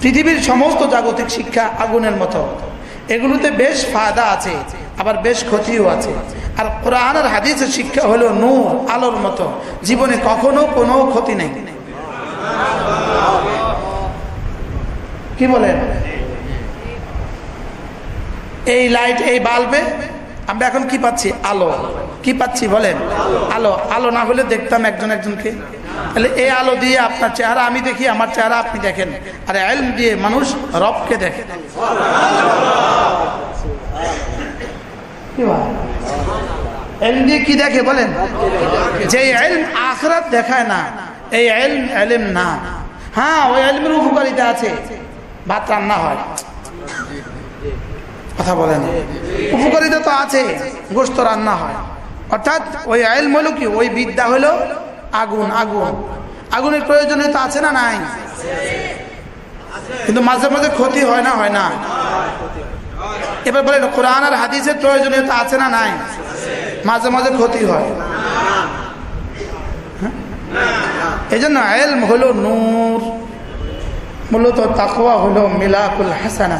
পৃথিবীর সমস্ত জাগতিক শিক্ষা আগুনের মতো, এগুলোতে বেশ ফায়দা আছে আবার বেশ ক্ষতিও আছে। আর কোরআন আর হাদিসের শিক্ষা হলো নূর, আলোর মতো, জীবনে কখনো কোনো ক্ষতি নেই। কি বলেন? এই লাইট, এই বাল্বে আমরা এখন কি পাচ্ছি? আলো। কি পাচ্ছি বলেন? আলো। আলো না হলে দেখতাম একজন একজনকে। তাহলে এই আলো দিয়ে আপনার চেহারা আমি দেখি, আমার চেহারা আপনি দেখেন, আর ইলম দিয়ে মানুষ রবকে দেখে। ইলম দিয়ে কি দেখে বলেন? যে ইলম আখিরাত দেখায় না, এই ইলম না। হ্যাঁ, ওই ইলমের উপকারিতা আছে, ভাত রান্না হয়, কথা বলেন, উপকারিতা তো আছে, গোশত রান্না হয়। অর্থাৎ ওই ইলম হলো কি? ওই বিদ্যা হলো আগুন। আগুনের প্রয়োজনীয়তা আছে না নাই? কিন্তু মাঝে মাঝে ক্ষতি হয় না? হয় না? এবার বলেন, কোরআন আর হাদিসের প্রয়োজনীয়তা আছে না নাই? মাঝে মাঝে ক্ষতি হয়। এই জন্য ইলম হলো নূর। মূলত তাকওয়া হলো মিলাকুল হাসানা,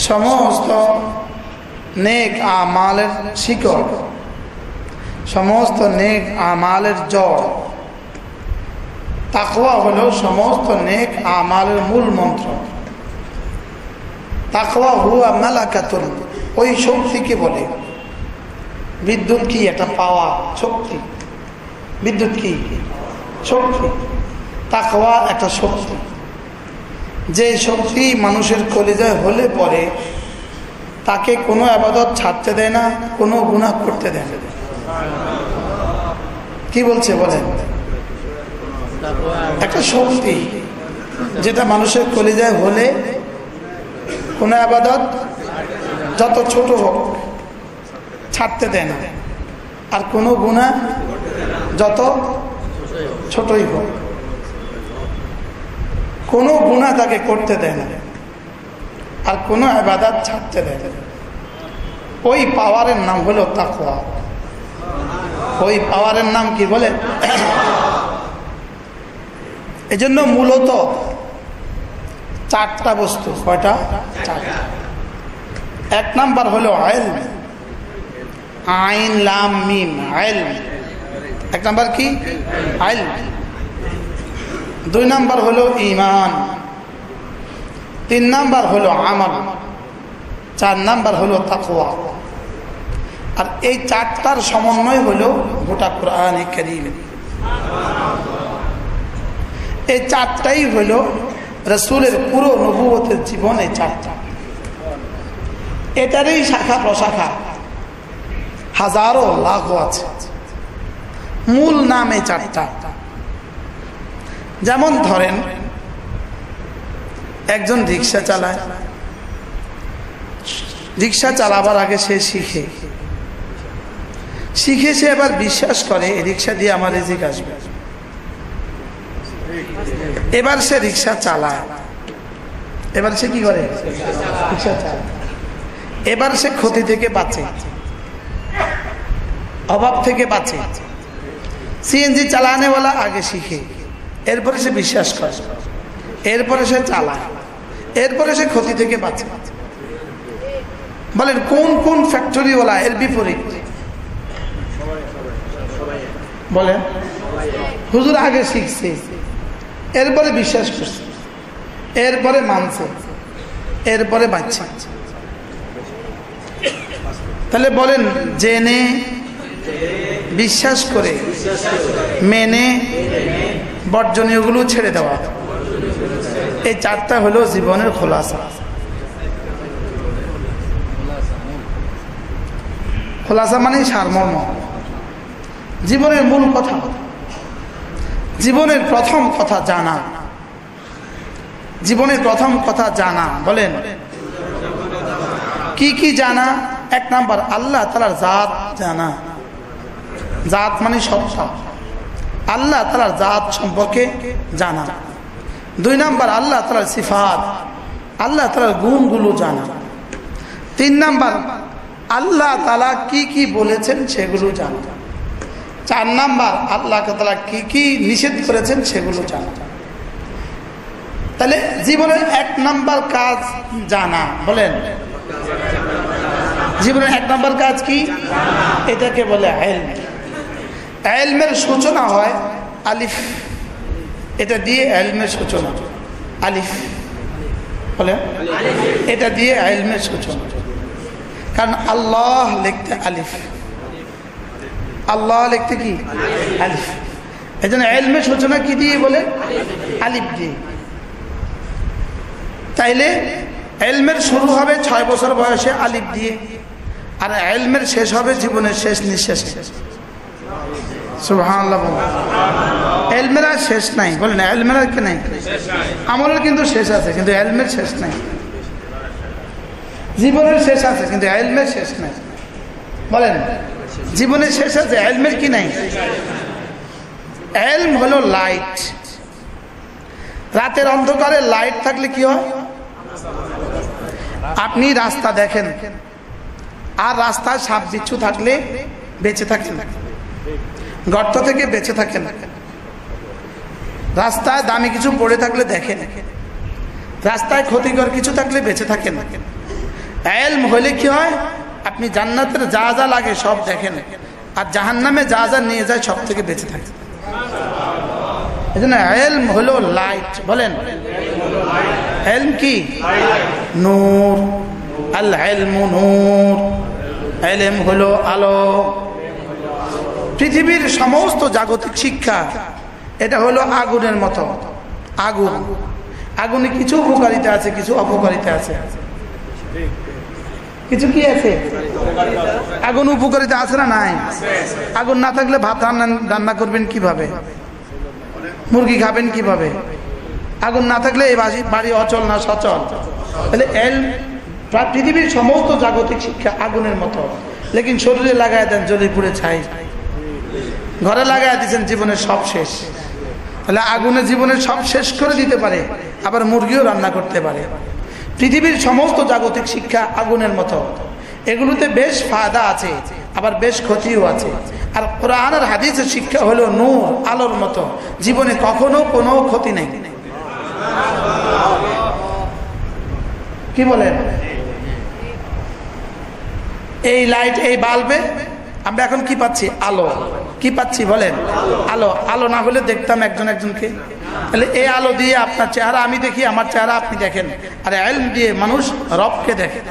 সমস্ত নেক আমালের শিকড়, সমস্ত নেক আমালের জড়। তাকওয়া হলো সমস্ত নেক আমালের মূল মন্ত্র। তাকওয়া হুয়া মালাকাতুন, ওই শক্তিকে বলে। বিদ্যুৎ কি? একটা পাওয়া শক্তি। বিদ্যুৎ কি? শক্তি। তাকওয়া একটা শক্তি, যে শক্তি মানুষের কলিজায় হলে পরে তাকে কোনো ইবাদত ছাড়তে দেয় না, কোনো গুনাহ করতে দেয় না। কি বলছে বলেন? একটা শক্তি যেটা মানুষের কলিজায় হলে কোনো ইবাদত যত ছোট হোক ছাড়তে দেয় না, আর কোনো গুনাহ যত ছোটই হোক কোনো গুনাহ তাকে করতে দেয় না, আর কোনো ইবাদত ছাড়তে দেয় না। ওই পাওয়ারের নাম হলো তাকওয়া। ওই পাওয়ারের নাম কি বলে? এজন্য মূলত চারটা বস্তু। কয়টা? চারটা। এক নাম্বার হলো ইলম, আইন লাম মিম, ইলম। এক নাম্বার কি? ইলম। দুই নাম্বার হলো ঈমান, তিন নাম্বার হলো আমল, চার নাম্বার হলো তাকওয়া। আর এই চারটার সমন্বয় হলো গোটা কোরআনে কারীম। এই চারটাই হলো রাসূলের পুরো নবুয়তের জীবন। এই চারটা, এটারই শাখা প্রশাখা হাজারো লাখো আছে। মূল নাম এই চারটা। যেমন ধরেন, একজন রিক্সা চালায়, রিক্সা চালাবার আগে সে শিখে সে এবার বিশ্বাস করে রিক্সা দিয়ে আমার রিজিক আসবে। এবার সে রিক্সা চালায়, এবার সে কি করে? রিক্সা চালায়। এবার সে ক্ষতি থেকে বাঁচে, অভাব থেকে বাঁচে। সিএনজি চালানেওয়ালা আগে শিখে, এরপরে সে বিশ্বাস করে, এরপরে সে চালায়, এরপরে সে ক্ষতি থেকে বাঁচে। বলেন কোন কোন ফ্যাক্টরিওয়ালা এর বিপরীত? বলেন, হুজুর আগে শিখছে, এরপরে বিশ্বাস করছে, এরপরে মানছে, এরপরে বাঁচছে। তাহলে বলেন, জেনে বিশ্বাস করে মেনে বর্জনীয়গুলো ছেড়ে দেওয়া, এই চারটা হলো জীবনের খোলাসা। খোলাসা মানে সারমর্ম, জীবনের মূল কথা, জীবনের প্রথম কথা জানা। জীবনের প্রথম কথা জানা। বলেন কি কি জানা? এক নাম্বার আল্লাহ তাআলার জাত জানা। জাত মানে সত্তা, আল্লাহ তাআলার জাত সম্পর্কে জানা। দুই নাম্বার আল্লাহ তাআলার সিফাত, আল্লাহ তাআলার গুণগুলো জানা। তিন নাম্বার আল্লাহ তাআলা কি কি বলেছেন সেগুলো জানা। চার নাম্বার আল্লাহ তাআলা কি কি নিষেধ করেছেন সেগুলো জানা। তাহলে জীবনের 1 নাম্বার কাজ জানা, বলেন জীবনের 1 নাম্বার কাজ কি? এটাকে বলে ইলম। ইলমের সূচনা হয় আলিফ, এটা দিয়ে ইলমের সূচনা, আলিফ বলেন, এটা দিয়ে ইলমের সূচনা। কারণ আল্লাহ লিখতে আলিফ, আল্লাহ লিখতে কি আলিফ, এই জন্য ইলমের সূচনা কি দিয়ে বলে? আলিফ দিয়ে। তাইলে ইলমের শুরু হবে 6 বছর বয়সে আলিফ দিয়ে, আর ইলমের শেষ হবে জীবনের শেষ নিঃশ্বাসে। সুবহানাল্লাহ। ইলমের আর শেষ নাই, বলেন ইলমের আর কি নাই? আমলের কিন্তু শেষ আছে, কিন্তু ইলমের শেষ নাই। জীবনের শেষ আছে কিন্তু ইলমের শেষ নাই, বলেন জীবনের শেষ আছে, ইলমের কি নাই? ইলম হলো লাইট। রাতের অন্ধকারে লাইট থাকলে কি হয়? আপনি রাস্তা দেখেন, আর রাস্তায় সাপ বিচ্ছু থাকলে বেঁচে থাকেন, গর্ত থেকে বেঁচে থাকেন। রাস্তায় দামি কিছু পড়ে থাকলে দেখেন, রাস্তায় ক্ষতিকর কিছু থাকলে বেঁচে থাকেন। ইলম হলে কি হয়? আপনি জান্নাতের যা যা লাগে সব দেখেন, আর জাহান্নামে যা যা নিয়ে যায় সব থেকে বেঁচে থাকেন। এই জন্য ইলম হলো লাইট, বলেন ইলম কি? নূর। আল ইলমু নূর, ইলম হলো আলো। পৃথিবীর সমস্ত জাগতিক শিক্ষা এটা হলো আগুনের মতো। আগুন, আগুনে কিছু উপকারিতা আছে, কিছু অপকারিতা আছে। কিছু কি আছে? আগুন উপকারিতা আছে না নাই? আগুন না থাকলে ভাত রান্না করবেন কিভাবে? মুরগি খাবেন কিভাবে? আগুন না থাকলে এই বাড়ি অচল না সচল। তাহলে পৃথিবীর সমস্ত জাগতিক শিক্ষা আগুনের মতো, লেকিন শরীরে লাগায় দেন জ্বলে পুড়ে ছাই, ঘরে লাগায় দিচ্ছেন জীবনের সব শেষ। তাহলে আগুনে জীবনের সব শেষ করে দিতে পারে, আবার মুরগিও রান্না করতে পারে। পৃথিবীর সমস্ত জাগতিক শিক্ষা আগুনের মতো, এগুলোতে বেশ ফায়দা আছে, আবার বেশ ক্ষতিও আছে। আর কোরআন আর হাদিসের শিক্ষা হলো নূর, আলোর মতো, জীবনে কখনো কোনো ক্ষতি নেই। কি বলেন? এই লাইট, এই বাল্বে আমরা এখন কি পাচ্ছি? আলো। কি পাচ্ছি বলেন? আলো। আলো না হলে দেখতাম একজন একজনকে। তাহলে এই আলো দিয়ে আপনার চেহারা আমি দেখি, আমার চেহারা আপনি দেখেন, আর ইলম দিয়ে মানুষ রবকে দেখে।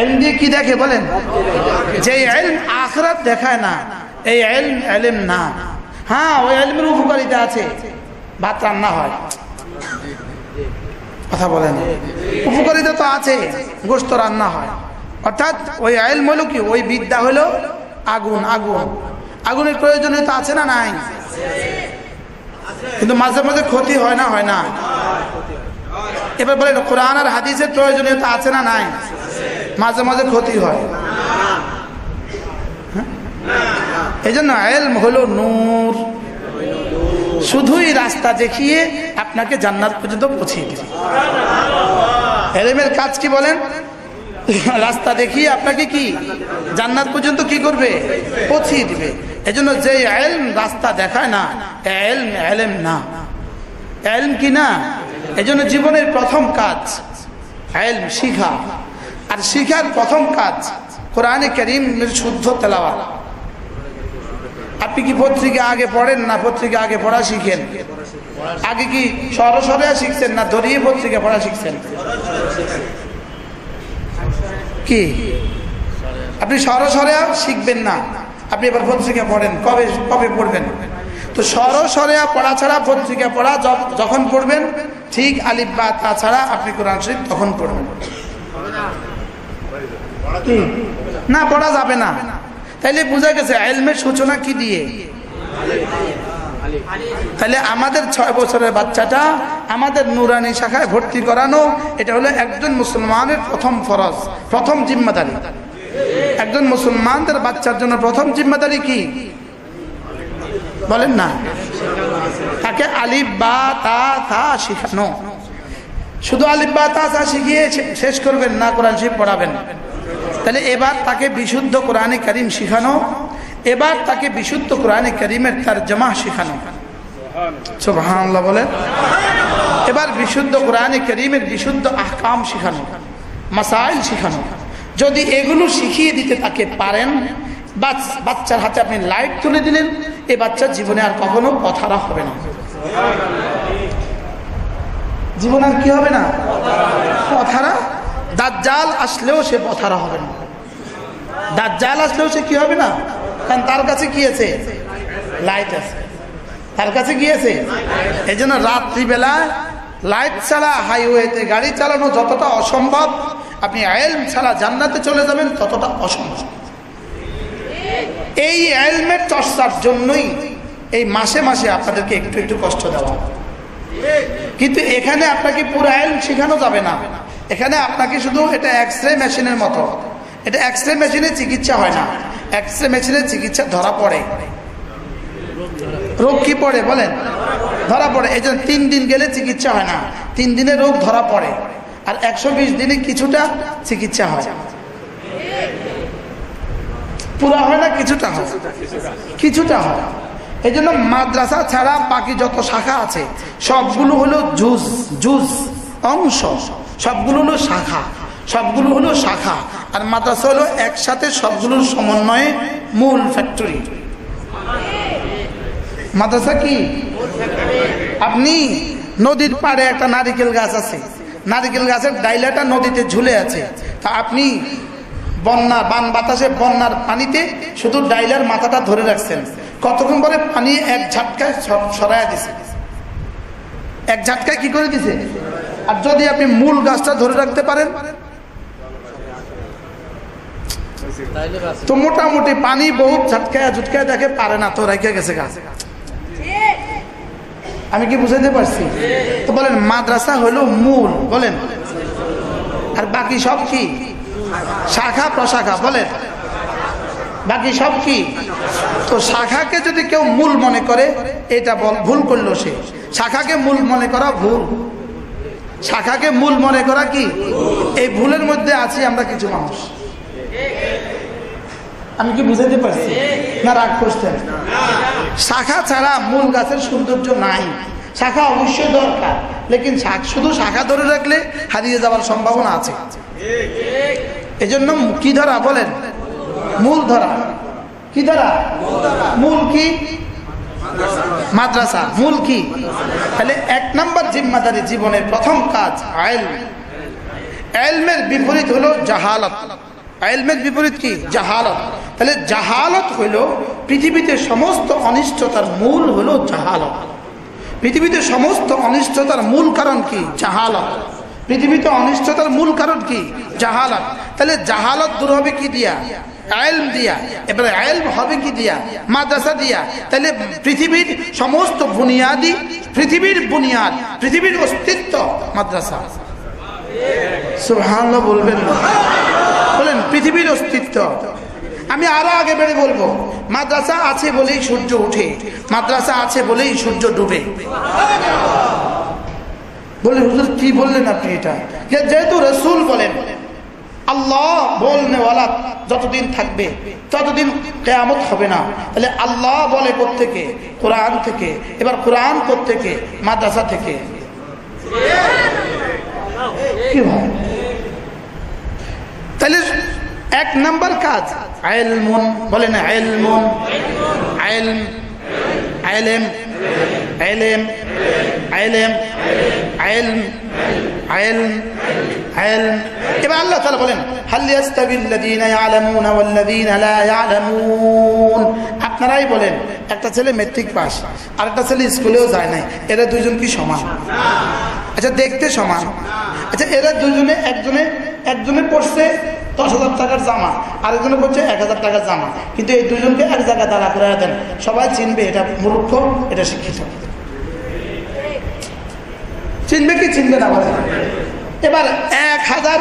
ইলম দিয়ে কি দেখে বলেন? যে ইলম আখিরাত দেখায় না, এই ইলম না। হ্যাঁ, ওই ইলমের উপকারিতা আছে, ভাত রান্না হয়, কথা বলেন, উপকারিতা তো আছে, গোশত রান্না হয়। অর্থাৎ ওই ইলম হলো কি? ওই বিদ্যা হলো আগুন। আগুন, আগুনের প্রয়োজনীয়তা আছে না নাই? কিন্তু মাঝে মাঝে ক্ষতি হয় না, হয় না? এবার বলেন কোরআন আর হাদিসের প্রয়োজনীয়তা আছে না নাই? মাঝে মাঝে ক্ষতি হয়। এই জন্য ইলম হলো নূর, শুধুই রাস্তা দেখিয়ে আপনাকে জান্নাত পর্যন্ত পৌঁছিয়ে দেবে। ইলমের কাজ কি বলেন? রাস্তা দেখিয়ে আপনাকে কি জান্নাত পর্যন্ত কি করবে? পৌঁছিয়ে দিবে। এজন্য যে ইলম রাস্তা দেখায় না, ইলম না। ইলম কি না? এজন্য জীবনের প্রথম কাজ ইলম শিখা, আর শিখার প্রথম কাজ কোরআনে কারীমের শুদ্ধ তেলাওয়াত। আপনি কি পত্রিকা আগে পড়েন না পত্রিকা আগে পড়া শিখেন? আগে কি সরসরে শিখছেন না ধরিয়ে পত্রিকা পড়া শিখছেন? কি আপনি সরসরে শিখবেন না, আপনি এবার পত্রিকা পড়েন, কবে কবে পড়বেন? তো সরসরে পড়া ছাড়া পত্রিকা পড়া যখন পড়বেন, ঠিক আলিফ বা তা ছাড়া আপনি কোরআন শরীফ তখন পড়বেন না, পড়া যাবে না। তাইলে বোঝা গেছে ইলমের সূচনা কি দিয়ে? তাহলে আমাদের 6 বছরের বাচ্চাটা আমাদের নুরানি শাখায় ভর্তি করানো, এটা হলো একজন মুসলমানের প্রথম ফরজ, প্রথম জিম্মাদারি। একজন মুসলমানদের বাচ্চার জন্য প্রথম জিম্মাদারি কি বলেন না? তাকে আলিফ বা তা থা শিখানো। শুধু আলিফ বা তা থা শিখিয়ে শেষ করবেন না, কোরআন শরীফ পড়াবেন। তাহলে এবার তাকে বিশুদ্ধ কোরআনে কারীম শিখানো, এবার তাকে বিশুদ্ধ কোরআনে কারীমের তরজমা শেখানো। সুবহানাল্লাহ বলেন। এবার বিশুদ্ধ কোরআনে কারীমের বিশুদ্ধ আহকাম শেখানো, মাসাইল শেখানো। যদি এগুলো শিখিয়ে দিতে তাকে পারেন, বাচ্চার হাতে আপনি লাইট তুলে দিলেন, এই বাচ্চার জীবনে আর কখনো পথহারা হবে না। জীবন আর কি হবে না? পথহারা। দাজ্জাল আসলেও সে পথহারা হবে না। দাজ্জাল আসলেও সে কি হবে না? কারণ তার কাছে কি আছে? লাইট আছে। তার কাছে কি আছে? এই জন্য রাত্রিবেলা লাইট ছাড়া হাইওয়েতে গাড়ি চালানো যতটা অসম্ভব, আপনি ইলম ছাড়া জান্নাতে চলে যাবেন ততটা অসম্ভব। এই ইলমের চর্চার জন্যই এই মাসে মাসে আপনাদেরকে একটু একটু কষ্ট দেওয়া। কিন্তু এখানে আপনাকে পুরো ইলম শেখানো যাবে না। এখানে আপনাকে শুধু, এটা এক্সরে মেশিনের মতো, এটা এক্সরে মেশিনে চিকিৎসা হয় না। এক্সরে মেশিনের চিকিৎসা ধরা পড়ে। রোগ কি পড়ে বলেন? ধরা পড়ে। এই জন্য 3 দিন গেলে চিকিৎসা হয় না, 3 দিনে রোগ ধরা পড়ে। আর 120 দিনে কিছুটা চিকিৎসা হয়। পুরা হয় না, কিছুটা হয়, কিছুটা হয়। এই জন্য মাদ্রাসা ছাড়া বাকি যত শাখা আছে সবগুলো হলো জুজ অংশ, সবগুলো হলো শাখা, সবগুলো হলো শাখা। আর মাদ্রাসা হলো একসাথে সবগুলোর সমন্বয়ে মূল ফ্যাক্টরি। মাদ্রাসা কি? আপনি নদীর পাড়ে একটা নারিকেল গাছ আছে, নারিকেল গাছের ডাইলাটা নদীতে ঝুলে আছে, তা আপনি বন্যা বান বাতাসে বন্যার পানিতে শুধু ডাইলার মাথাটা ধরে রাখছেন, কতক্ষণ পরে পানি এক ঝাটকায় সরাইয়া দিছে, এক ঝাটকায় কি করে দিছে। আর যদি আপনি মূল গাছটা ধরে রাখতে পারেন তো মোটামুটি পানি বহুত ঝাটকায় ঝুটকায় দেখে পারে না, তো রেখে গেছে গাছ। আমি কি বুঝাইতে পারছি? তো বলেন মাদ্রাসা হলো মূল, বলেন, আর বাকি সব কি? শাখা প্রশাখা। বলেন বাকি সব কি? তো শাখাকে যদি কেউ মূল মনে করে, এটা ভুল করলো সে। শাখাকে মূল মনে করা ভুল। শাখাকে মূল মনে করা কি? এই ভুলের মধ্যে আছি আমরা কিছু মানুষ। আমি কি বুঝাইতে পারছি না? রাগ করছেন? শাখা ছাড়া মূল গাছের সৌন্দর্য নাই। শাখা অবশ্যই দরকার, লেকিন শুধু শাখা ধরে রাখলে হারিয়ে যাওয়ার সম্ভাবনা আছে। এই জন্য কি ধরা? বলেন মূল ধরা। কি ধরা? মূল কি? মাদ্রাসা। মূল কি? তাহলে 1 নম্বর জিম্মাদারি জীবনের প্রথম কাজ ইলম। ইলমের বিপরীত হলো জাহালত। ইলমের বিপরীত কি? জাহালত। তাহলে জাহালত হলো পৃথিবীতে সমস্ত অনিষ্টতার মূল হলো জাহালত। পৃথিবীতে সমস্ত অনিষ্টতার মূল কারণ কি? জাহালত। পৃথিবীতে অনিষ্টতার মূল কারণ কি? জাহালত। তাহলে জাহালত দূর হবে কি দিয়া? ইলম দিয়া। এবারে ইলম হবে কি দিয়া? মাদ্রাসা দিয়া। তাহলে পৃথিবীর সমস্ত বুনিয়াদি, পৃথিবীর বুনিয়াদ, পৃথিবীর অস্তিত্ব মাদ্রাসা। সুবহানাল্লাহ বলবেন না? বলেন পৃথিবীর অস্তিত্ব। আমি আরো আগে বেড়ে বলবো, মাদ্রাসা আছে বলেই সূর্য ওঠে, মাদ্রাসা আছে বলেই সূর্য ডুবে। বলে হুজুর কি বললেন আপনি? এটা যেহেতু রাসূল বলেন, আল্লাহ বলনেওয়ালা যতদিন থাকবে ততদিন কিয়ামত হবে না। তাহলে আল্লাহ বলে কোত্থেকে? কোরআন থেকে। এবার কোরআন কোত্থেকে? মাদ্রাসা থেকে। কি ভাই? তাহলে 1 নম্বর কাজ ইলমুন। বলেন ইলমুন। ইলম, ইলম, ইলম, ইলম, ইলম, ইলম, ইলম। এবার আল্লাহ তাআলা বলেন হাল ইয়াস্তাবিল্লাযীনা ইয়ালামুনা ওয়াল্লাযীনা লা ইয়ালামুন। আপনারাই বলেন, একটা ছেলে মেট্রিক পাস, আরেকটা ছেলে স্কুলেও যায় নাই, এরা দুইজন কি সমান? আচ্ছা দেখতে সমান। আচ্ছা এরা দুইজনে, একজনে পড়ছে 10,000 টাকার জামা, আরেকজনে পড়ছে 1,000 টাকার জামা, কিন্তু এই দুইজনকে এক জায়গায় দাঁড়া করে দেন, সবাই চিনবে এটা মূর্খ, এটা শিক্ষিত। চিনবে কি চিনবে না? এবার 1000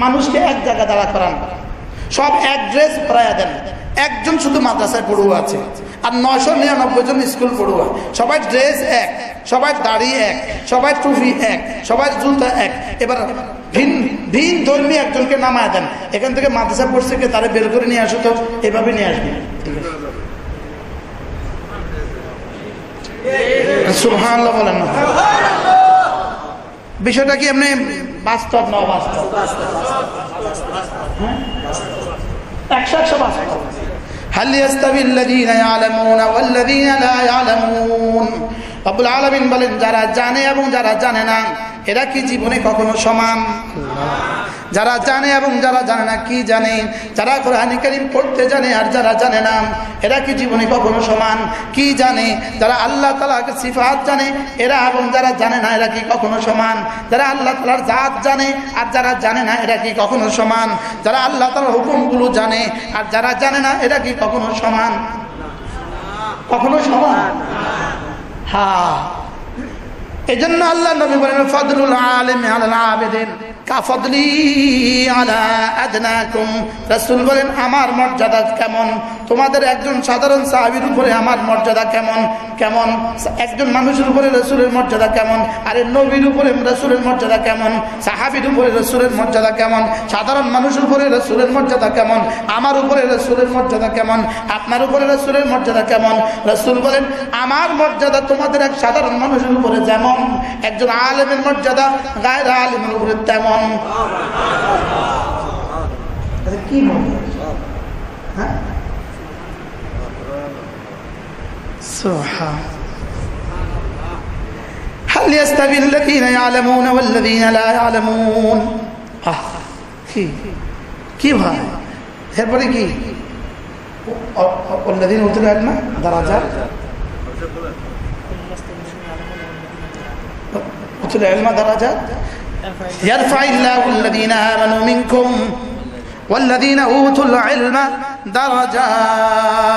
মানুষকে এক জায়গায় দাঁড়া করান, সব এক ড্রেস পরাইয়া দেন, একজন শুধু মাদ্রাসায় পড়ুয়া আছে, আর 999 জন স্কুল পড়ুয়া। সবাই ড্রেস এক, সবাই দাড়ি এক, সবাই টুপি এক, সবাই জুতা এক। এবার ভিন ধর্মী একজনকে নামায় দেন, এখান থেকে মাদ্রাসা পড়ছে কে, তারা বের করে নিয়ে আসো তো, এভাবে নিয়ে আসবে। ঠিক আছে? সুবহানাল্লাহ বলেন না। বিষয়টা কি এমনি বাস্তব না অবাস্তব? 100 বাস্তব। হাল ইয়াস্তাবিল্লাযীনা ইয়ালামুনা ওয়াল্লাযীনা লা ইয়ালামুন। রব্বুল আলামিন বলেন যারা জানে এবং যারা জানে না এরা কি জীবনে কখনো সমান? যারা জানে এবং যারা জানে না কি জানে? যারা কোরআন কারীম পড়তে জানে আর যারা জানে না এরা কি জীবনে কখনো সমান? কি জানে? যারা আল্লাহ তাআলার সিফাত জানে এরা এবং যারা জানে না এরা কি কখনো সমান? যারা আল্লাহ তাআলার জাত জানে আর যারা জানে না এরা কি কখনো সমান? যারা আল্লাহ তাআলার হুকুমগুলো জানে আর যারা জানে না এরা কি কখনো সমান? কখনো সমান? হ্যাঁ, এজন্য আল্লাহ নবী বলেন ফাদলুল আলিমি আলাল আবিদিন কাফদলি আলা আদনাকুম। রাসূল বলেন আমার মর্যাদা কেমন তোমাদের একজন সাধারণ সাহাবীর উপরে আমার মর্যাদা কেমন? কেমন একজন মানুষের উপরে রাসূলের মর্যাদা কেমন? আরে নবীর উপরে রাসূলের মর্যাদা কেমন? সাহাবীর উপরে রাসূলের মর্যাদা কেমন? সাধারণ মানুষের উপরে রাসূলের মর্যাদা কেমন? আমার উপরে রাসূলের মর্যাদা কেমন? আপনার উপরে রাসূলের মর্যাদা কেমন? রাসূল বলেন আমার মর্যাদা তোমাদের এক সাধারণ মানুষের উপরে যেমন একজন আলেমের মর্যাদা গায়র আলেমের উপরে তেমন। কি হ্যাঁ هل يستوي الذين يعلمون والذين لا يعلمون؟ কি ভাই এরপরে কি والذين اوتوا العلم درجات اوتوا العلم درجات يرفع الله الذين آمنوا منكم والذين اوتوا العلم درجات।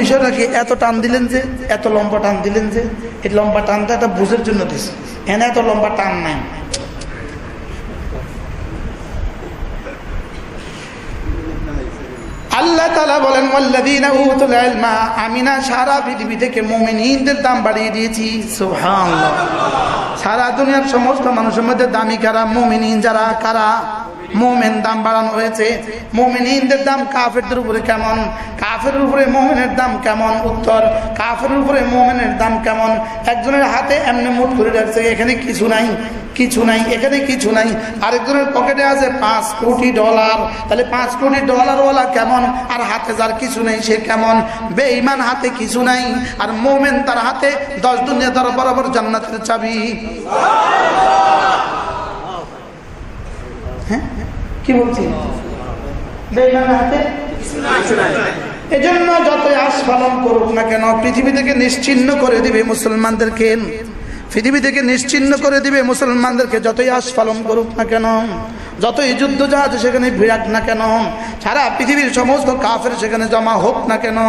বিষয়টা কি এত টান দিলেন যে, এত লম্বা টান দিলেন যে? এই লম্বা টানটা একটা বুঝের জন্য দিচ্ছে, এনে এত লম্বা টান নাই। আল্লাহ তাআলা বলেন ওয়াল্লাযীনা উতুল ইলমা, আমি না সারা পৃথিবী থেকে মুমিনদের দাম বাড়িয়ে দিয়েছি। সুবহানাল্লাহ। সারা দুনিয়ার সমস্ত মানুষের মধ্যে দামি কারা? মুমিন। যারা কারা? মুমিন। দাম বাড়ানো হয়েছে। মুমিনদের দাম কাফেরদের উপরে কেমন? কাফেরের উপরে মুমিনের দাম কেমন? উত্তর, কাফেরের উপরে মুমিনের দাম কেমন? একজনের হাতে এমনি মুঠ করে রাখছে, এখানে কিছু নাই, কিছু নাই, এখানে কিছু নাই। আরেকজনের পকেটে আছে $5 কোটি। তাহলে $5 কোটি ওয়ালা কেমন? আর হাতে যার কিছু নেই সে কেমন? বেঈমান হাতে কিছু নাই, আর মুমিন তার হাতে 10 দুনিয়া তার বরাবর জান্নাতের চাবি। হ্যাঁ কি বলছি? বেঈমান হাতে কিছু নাই। এজন্য যতই আস্ফালন করুক না কেন পৃথিবী থেকে নিশ্চিহ্ন করে দিবে মুসলমানদেরকে, পৃথিবী থেকে নিশ্চিহ্ন করে দিবে মুসলমানদেরকে। যতই আস্ফালন করুক না কেন, যতই যুদ্ধ জাহাজ সেখানে ভিড়াক না কেন, সারা পৃথিবীর সমস্ত কাফের সেখানে জমা হোক না কেন,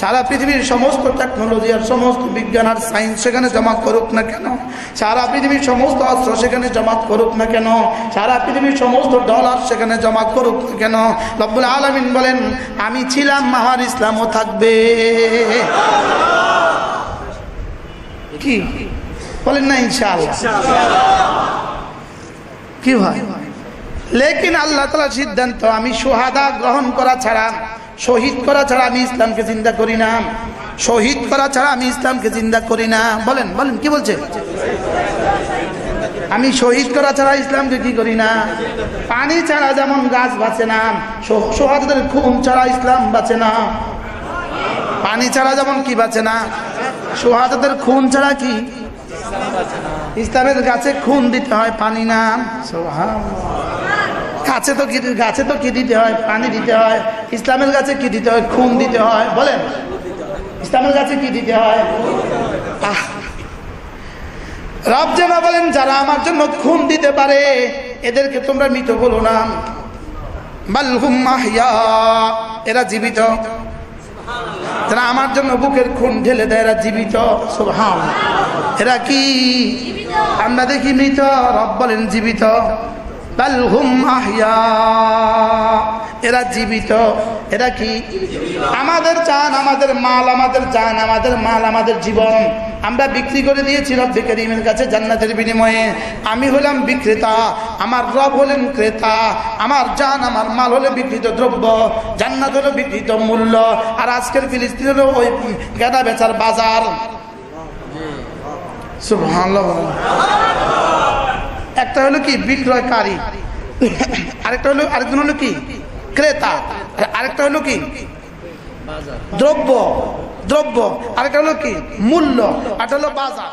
সারা পৃথিবীর সমস্ত টেকনোলজি আর সমস্ত বিজ্ঞান আর সায়েন্স সেখানে জমা করুক না কেন, সারা পৃথিবীর সমস্ত অস্ত্র সেখানে জমা করুক না কেন, সারা পৃথিবীর সমস্ত ডলার সেখানে জমা করুক না কেন, রব্বুল আলামিন বলেন আমি ছিলাম, আমার ইসলামও থাকবে। কি বলেন না? ইনশাআল্লাহ। কি ভাই? লেকিন আল্লাহ তাআলার সিদ্ধান্ত, আমি শুহাদা গ্রহণ করা ছাড়া, শহীদ করা ছাড়া আমি ইসলামকে জিন্দা করি না। শহীদ করা ছাড়া আমি ইসলামকে জিন্দা করি না। বলেন বলেন কি বলছে? আমি শহীদ করা ছাড়া ইসলামকে কি করি না? পানি ছাড়া যেমন গাছ বাঁচে না, শহাদাদের খুন ছাড়া ইসলাম বাঁচে না। পানি ছাড়া যেমন কি বাঁচে না, শহাদাদের খুন ছাড়া কি ইসলামের গাছে খুন দিতে হয়, পানি না। গাছে তো কি দিতে হয়? পানি দিতে হয়। ইসলামের গাছে কি দিতে হয়? খুন দিতে হয়। বলেন ইসলামের গাছে কি দিতে হয়? রব যেন বলেন যারা আমার জন্য খুন দিতে পারে এদেরকে তোমরা মৃত বলো না, বাল হুম মাহইয়া, এরা জীবিত। যারা আমার জন্য বুকের খুন ঢেলে দেয় এরা জীবিত। সুবহানাল্লাহ। এরা কি? আমরা দেখি মৃত, রব বলেন জীবিত। বাল হুম আহইয়া, এরা জীবিত। এরা কি? আমাদের জান, আমাদের মাল, আমাদের জান, আমাদের মাল, আমাদের জীবন আমরা বিক্রি করে দিয়েছি রব্বে কারীমের কাছে জান্নাতের বিনিময়ে। আমি হলাম বিক্রেতা, আমার রব হলেন ক্রেতা। আমার জান, আমার মাল হলো বিকৃত দ্রব্য, জান্নাত হলো বিকৃত মূল্য। আর আজকের ফিলিস্তিন হলো ওই গাদা বেচার বাজার। সুবহানাল্লাহ। একটা হলো কি বিক্রয়কারী, আরেকজন হলো কি ক্রেতা, আরেকটা হলো কি দ্রব্য, আরেকটা হলো কি মূল্য, আর হলো বাজার।